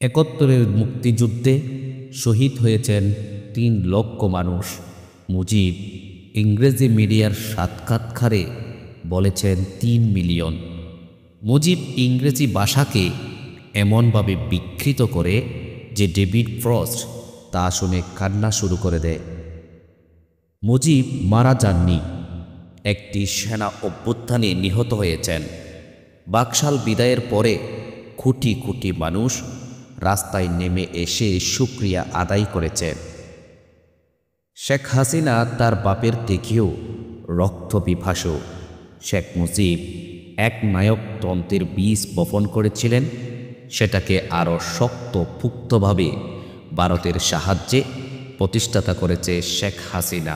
একাত্তরের মুক্তিযুদ্ধে শহীদ হয়েছেন ৩ লক্ষ মানুষ। মুজিব ইংরেজি মিডিয়ার সাক্ষাৎকারে বলেছেন ৩ মিলিয়ন। মুজিব ইংরেজি ভাষাকে এমনভাবে বিকৃত করে যে ডেভিড ফ্রস্ট তা শুনে কান্না শুরু করে দেয়। মুজিব মারা যাননি, একটি সেনা অভ্যুত্থানে নিহত হয়েছেন। বাকশাল বিদায়ের পরে কোটি কোটি মানুষ রাস্তায় নেমে এসে শুকরিয়া আদায় করেছে। শেখ হাসিনা তার বাপের থেকেও রক্তপিপাসু। শেখ মুজিব এক নায়কতন্ত্রের বীজ বপন করেছিলেন, সেটাকে আরও শক্তপোক্তভাবে ভারতের সাহায্যে প্রতিষ্ঠাতা করেছে শেখ হাসিনা।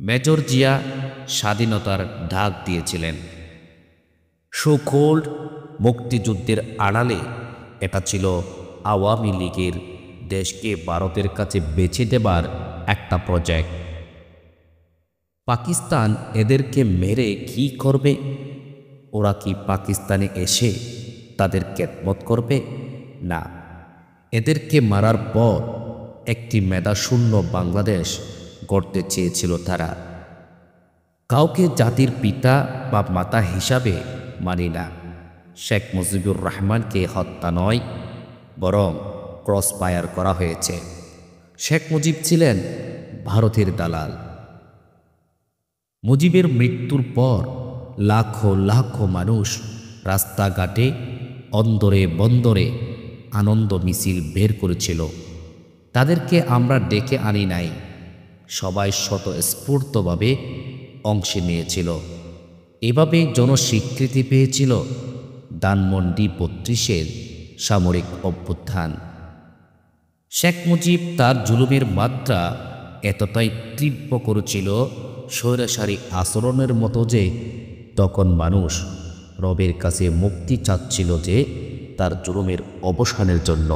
মেজর জিয়া স্বাধীনতার ডাক দিয়েছিলেন। সুকোল্ড মুক্তিযুদ্ধের আড়ালে এটা ছিল আওয়ামী লীগের দেশকে ভারতের কাছে বেছে দেবার একটা প্রজেক্ট। পাকিস্তান এদেরকে মেরে কি করবে? ওরা কি পাকিস্তানে এসে তাদের খেদমত করবে? না, এদেরকে মারার পর একটি মেধাশূন্য বাংলাদেশ গড়তে চেয়েছিল তারা। কাউকে জাতির পিতা বা মাতা হিসাবে মানি না। শেখ মুজিবুর রহমানকে হত্যা নয়, বরং ক্রস ফায়ার করা হয়েছে। শেখ মুজিব ছিলেন ভারতের দালাল। মুজিবের মৃত্যুর পর লাখো লাখো মানুষ রাস্তাঘাটে, অন্দরে বন্দরে আনন্দ মিছিল বের করেছিল। তাদেরকে আমরা ডেকে আনি নাই, সবাই স্বতঃস্ফূর্তভাবে অংশে নিয়েছিল। এভাবে জনস্বীকৃতি পেয়েছিল ধানমন্ডি ৩২-এর সামরিক অভ্যুত্থান। শেখ মুজিব তার জুলুমের মাত্রা এতটাই তীব্র করেছিল, স্বৈরাচারী আচরণের মতো, যে তখন মানুষ রবের কাছে মুক্তি চাচ্ছিল যে তার জুলুমের অবসানের জন্য।